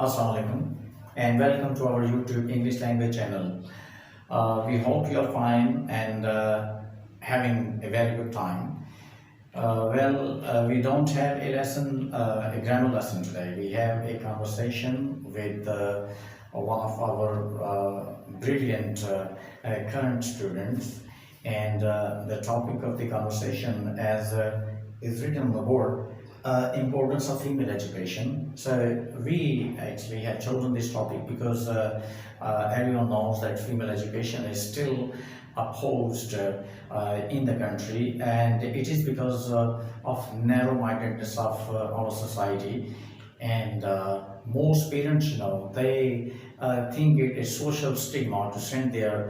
Assalamu alaikum and welcome to our YouTube English language channel. We hope you are fine and having a very good time. We don't have a lesson, a grammar lesson today. We have a conversation with one of our brilliant current students, and the topic of the conversation as is written on the board. Importance of female education. So we actually have chosen this topic because everyone knows that female education is still opposed in the country, and it is because of narrow-mindedness of our society. And most parents, they think it is social stigma to send their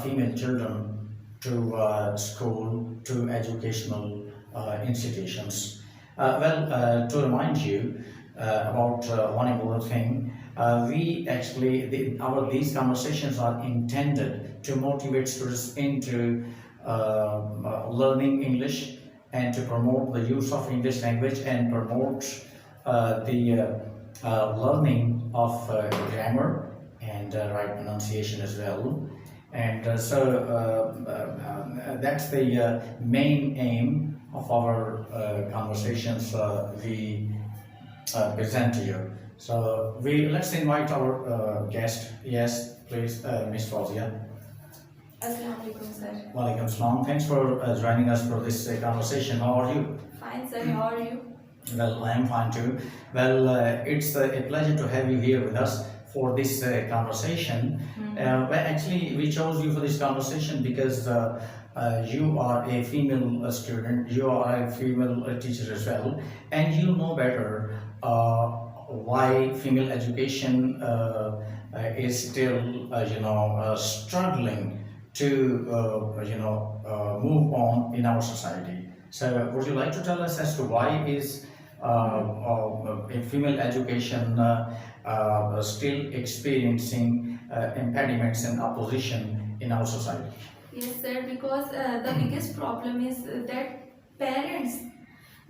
female children to school, to educational institutions. To remind you about one important thing, these conversations are intended to motivate students into learning English and to promote the use of English language and promote the learning of grammar and right pronunciation as well. And that's the main aim of our conversations we present to you. So let's invite our guest. Yes, please, Ms. Fawzia. Assalamu alaikum, sir. Walaikum salam. Thanks for joining us for this conversation. How are you? Fine, sir. How are you? Well, I am fine too. Well, it's a pleasure to have you here with us for this conversation. Actually, we chose you for this conversation because you are a female student, you are a female teacher as well, and you know better why female education is still, struggling to, move on in our society. So, would you like to tell us as to why is female education still experiencing impediments and opposition in our society? Yes, sir. Because the biggest problem is that parents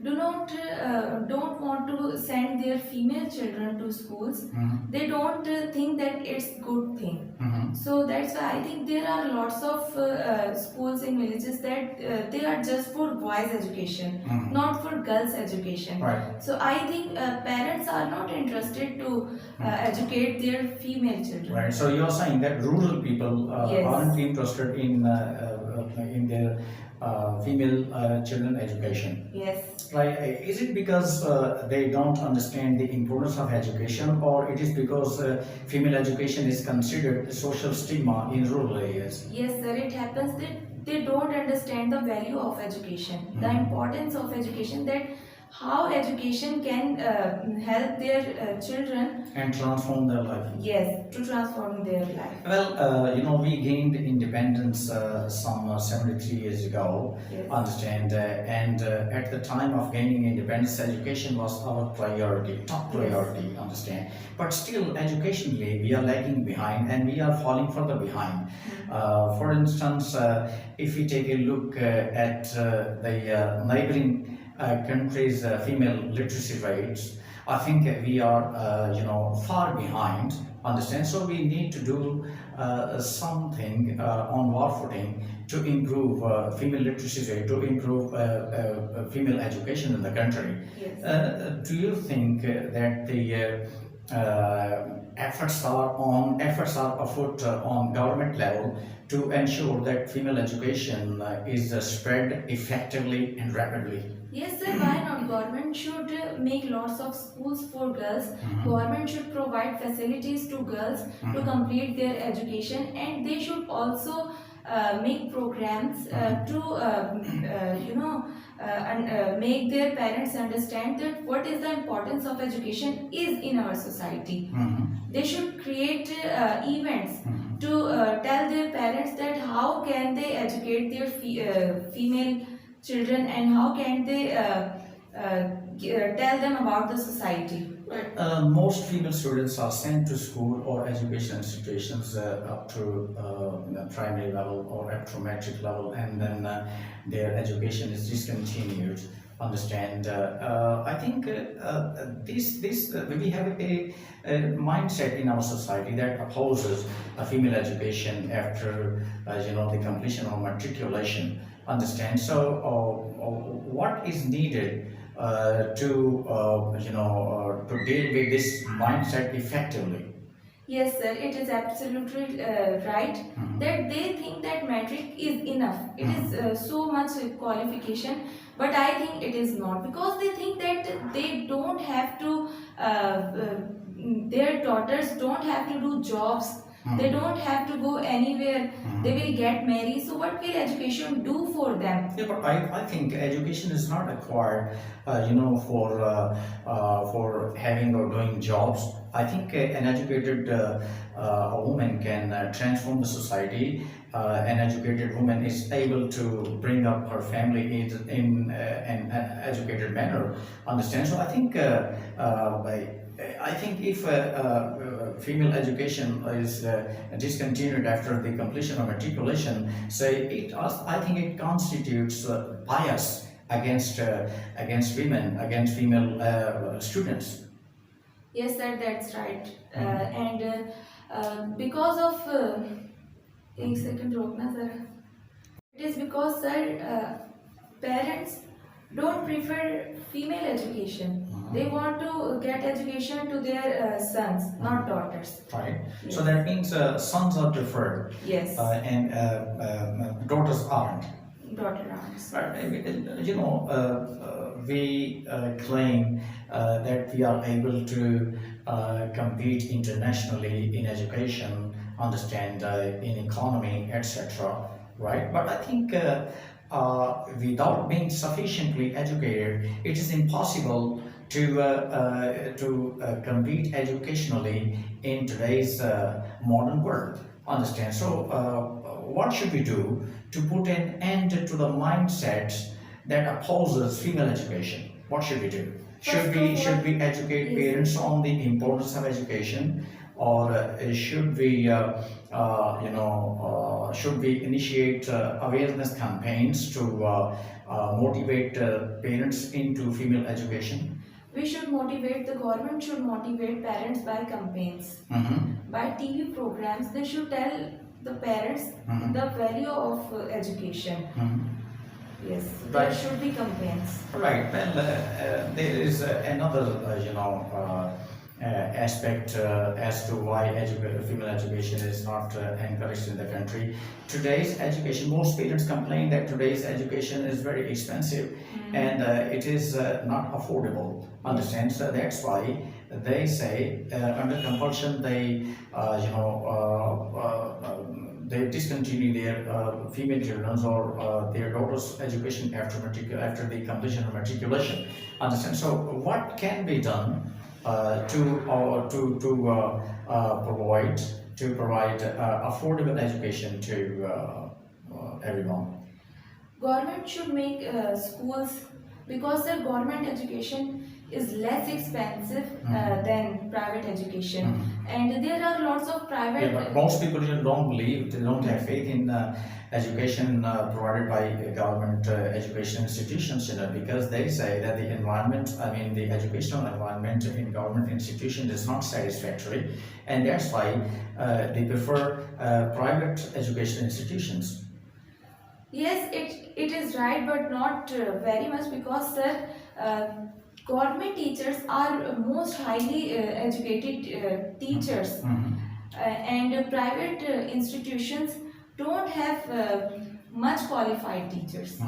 don't want to send their female children to schools. They don't think that it's good thing. So that's why I think there are lots of schools in villages that they are just for boys education, not for girls education. Right. So I think parents are not interested to educate their female children. Right. So you're saying that rural people Yes. aren't interested in their female children education. Yes. Right. Is it because they don't understand the importance of education, or it is because female education is considered a social stigma in rural areas? Yes, sir. It happens that they don't understand the value of education, the importance of education, that how education can help their children And transform their life. Yes, to transform their life. Well, we gained independence some 73 years ago, Yes. understand, and at the time of gaining independence, education was our priority, top priority, understand. But still, educationally, we are lagging behind and we are falling further behind. For instance, if we take a look at the neighboring countries' female literacy rates, I think we are, far behind. Understand? So we need to do something on war footing to improve female literacy rate, to improve female education in the country. Yes. Do you think that the efforts are afoot on government level to ensure that female education is spread effectively and rapidly? Yes, sir. Why not? Government should make lots of schools for girls. Government should provide facilities to girls to complete their education, and they should also make programs to make their parents understand that what is the importance of education is in our society. They should create events to tell their parents that how can they educate their female children, and how can they tell them about the society. Most female students are sent to school or education institutions up to primary level or up to matric level, and then their education is discontinued. Understand? I think we have a mindset in our society that opposes female education after the completion of matriculation. Understand? So, what is needed to deal with this mindset effectively? Yes, sir, it is absolutely right that they think that metric is enough. It is so much qualification, but I think it is not, because they think that they don't have to, their daughters don't have to do jobs. They don't have to go anywhere. They will get married. So what will education do for them? Yeah, but I think education is not acquired, for having or doing jobs. I think an educated a woman can transform the society. An educated woman is able to bring up her family in an educated manner. Understand? So I think if female education is discontinued after the completion of matriculation, I think it constitutes bias against women, against female students. Yes, sir, that's right. Because of एक second रोकना sir. It is because, sir, parents don't prefer female education. They want to get education to their sons, not daughters. Right. Yes. So that means sons are preferred. Yes. And daughters aren't. Daughter arms. Right. We claim that we are able to compete internationally in education, understand in economy, etc. Right? But I think without being sufficiently educated, it is impossible to compete educationally in today's modern world. Understand? So, what should we do to put an end to the mindset that opposes female education? What should we do? Should we educate parents on the importance of education, or should we initiate awareness campaigns to motivate parents into female education? We should motivate, the government should motivate parents by campaigns. By TV programs, they should tell the parents the value of education. Yes, there should be campaigns. Right. Well, there is another, aspect as to why female education is not encouraged in the country. Today's education, most parents complain that today's education is very expensive and it is not affordable. Understand? So that's why they say under compulsion they discontinue their female children's or their daughters' education after the completion of matriculation. Understand? So what can be done to provide affordable education to everyone? Government should make schools, because the government education is less expensive than private education, and there are lots of private. Yeah, but most people don't believe, they don't have faith in education provided by government education institutions, because they say that the environment, the educational environment in government institutions is not satisfactory, and that's why they prefer private education institutions. Yes, it is right, but not very much, because sir, government teachers are most highly educated teachers, and private institutions don't have much qualified teachers.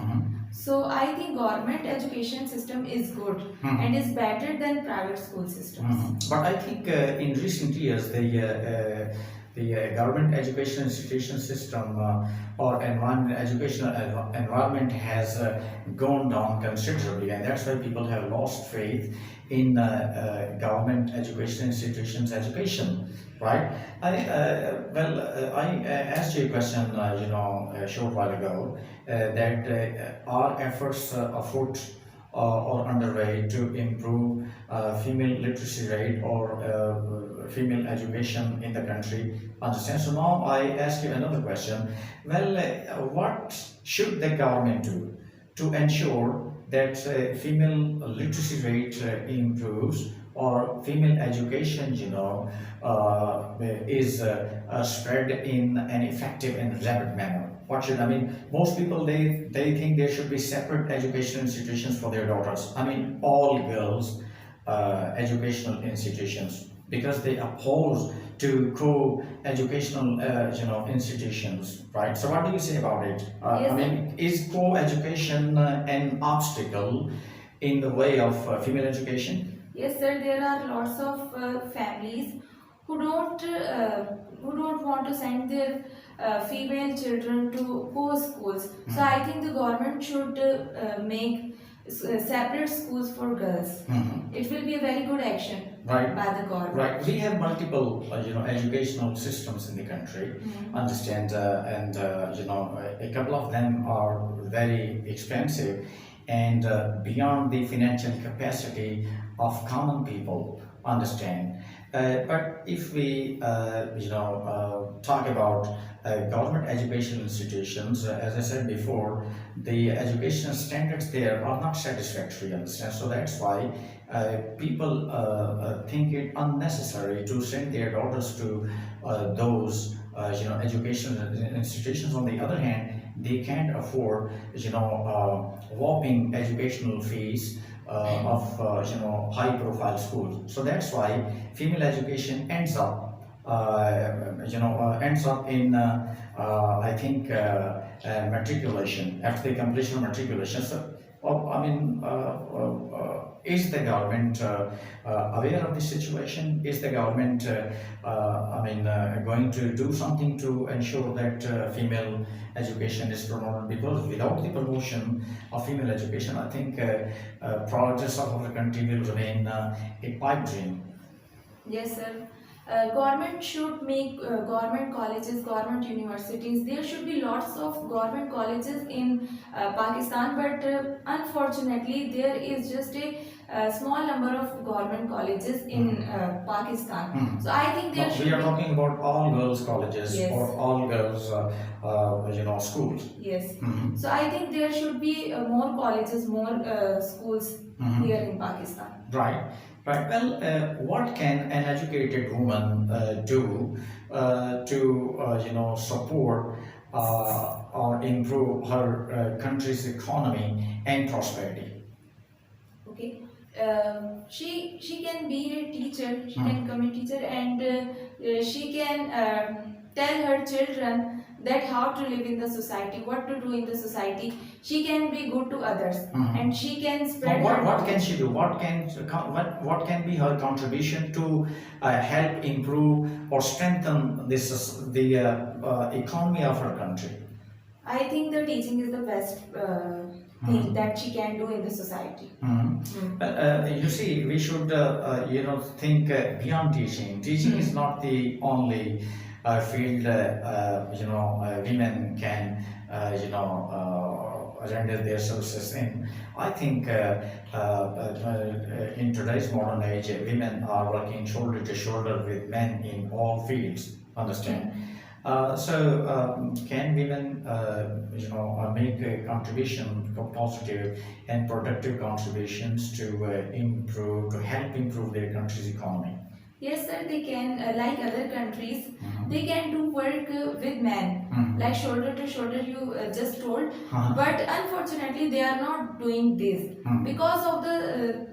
So I think government education system is good and is better than private school systems. But I think in recent years the government education institution system or educational environment has gone down considerably, and that's why people have lost faith in government education institutions education, right? I asked you a question a short while ago that are efforts afoot or underway to improve female literacy rate or female education in the country. Understand? So now I ask you another question. Well, what should the government do to ensure that female literacy rate improves, or female education, is spread in an effective and rapid manner. What should, I mean, most people, they think there should be separate educational institutions for their daughters. I mean, all girls educational institutions, because they oppose to co-educational institutions, right? So what do you say about it? Yes, I mean, is co-education an obstacle in the way of female education? yes, sir. There are lots of families who don't want to send their female children to co-schools. So I think the government should make separate schools for girls. It will be a very good action Right. by the government. Right. We have multiple, educational systems in the country. Understand, and a couple of them are very expensive and beyond the financial capacity of common people. Understand. But if we, talk about government educational institutions, as I said before, the educational standards there are not satisfactory. Understand? So that's why people think it unnecessary to send their daughters to those, educational institutions. On the other hand, they can't afford, whopping educational fees of high-profile schools. So that's why female education ends up in I think matriculation, after the completion of matriculation. So is the government aware of this situation? Is the government going to do something to ensure that female education is promoted? Because without the promotion of female education, I think progress of our country will remain a pipe dream. Yes, sir. Government should make government colleges, government universities. There should be lots of government colleges in Pakistan, but unfortunately, there is just a small number of government colleges in Pakistan. So I think there No, should we are be. talking about all girls colleges. Yes. Or all girls, schools. Yes. Mhm. So I think there should be more colleges, more schools here in Pakistan. Right, right. Well, what can an educated woman do to support or improve her country's economy and prosperity? Okay. She can be a teacher. She can become a teacher, and she can tell her children that how to live in the society, what to do in the society. She can be good to others, and she can spread. What can she do? What can be her contribution to help improve or strengthen the economy of her country? I think the teaching is the best thing that she can do in the society. You see, we should think beyond teaching. Teaching is not the only field women can render their services in. I think in today's modern age, women are working shoulder to shoulder with men in all fields. Understand? Can women, make a contribution, positive and productive contributions to help improve their country's economy? Yes, sir, they can, like other countries, they can do work with men, like shoulder to shoulder, you just told. But unfortunately, they are not doing this because of the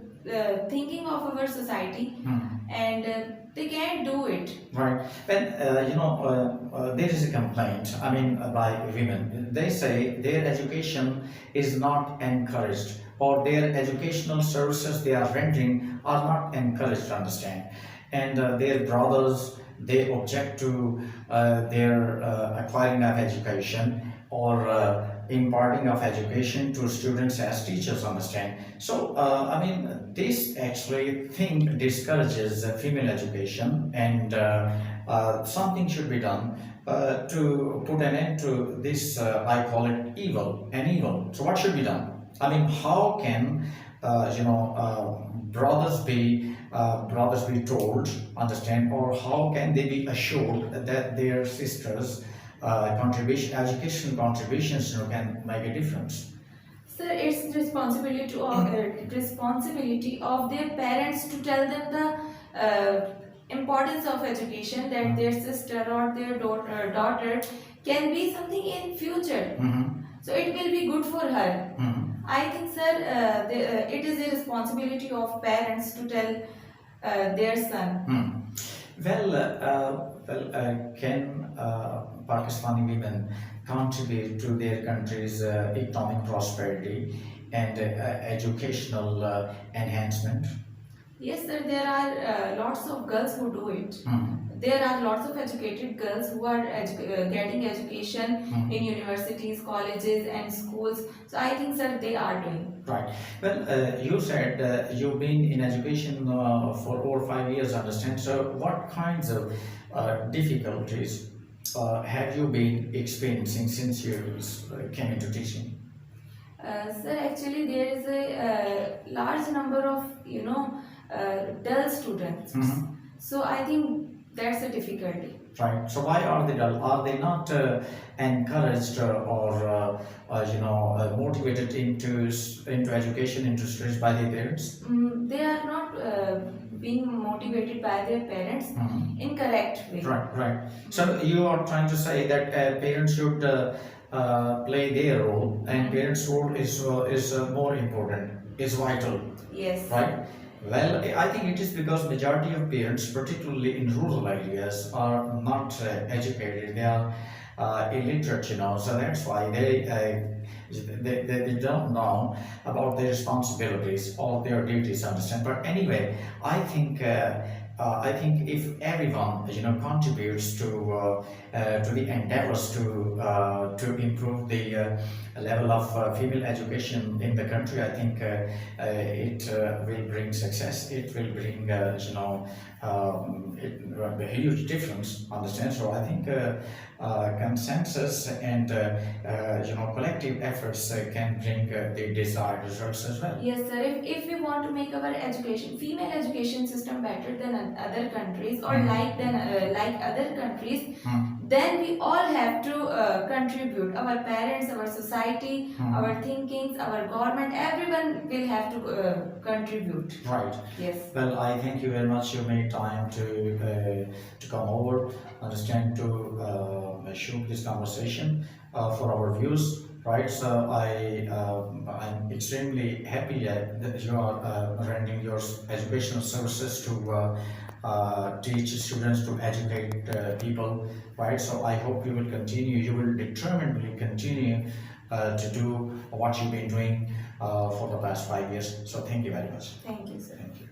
thinking of our society, and they can't do it. Right. When there is a complaint, by women, they say their education is not encouraged, or their educational services they are rendering are not encouraged. Understand? And their brothers, they object to their acquiring of education or imparting of education to students as teachers. Understand? So this actually thing discourages female education, and something should be done to put an end to this. I call it an evil. So what should be done? How can brothers be told, understand, or how can they be assured that their sisters' educational contributions can make a difference? Sir, it's responsibility of their parents to tell them the importance of education, that their sister or their daughter can be something in future. So it will be good for her. I think, sir, it is a responsibility of parents to tell their son. Can Pakistani women contribute to their country's economic prosperity and educational enhancement? Yes, sir, there are lots of girls who do it. There are lots of educated girls who are getting education in universities, colleges, and schools. So I think, sir, they are doing. Right. Well, you said you've been in education for over 5 years, I understand. So, what kinds of difficulties have you been experiencing since you came into teaching? Sir, actually, there is a large number of dull students. So I think that's a difficulty. Right. So why are they dull? Are they not encouraged or motivated into education, into studies by their parents? They are not being motivated by their parents in correct way. Right. So you are trying to say that parents should play their role, and parents' role is more important, is vital. Yes. Right. Well, I think it is because majority of parents, particularly in rural areas, are not educated. They are illiterate, so that's why they don't know about their responsibilities or their duties. Understand? But anyway, I think if everyone contributes to the endeavors to improve the level of female education in the country, I think it will bring success. It will bring a huge difference. Understand? So I think consensus and collective efforts can bring the desired results as well. Yes, sir. If we want to make our female education system better than other countries, or like other countries, then we all have to contribute. Our parents, our society, our thinkings, our government, everyone will have to contribute. Right. Yes. Well, I thank you very much. You made time to come over, understand, to shoot this conversation for our views. Right. So I'm extremely happy that you are rendering your educational services to teach students, to educate people. Right. So I hope you will continue. You will determinedly continue to do what you've been doing for the past 5 years. So thank you very much. Thank you, sir. Thank you.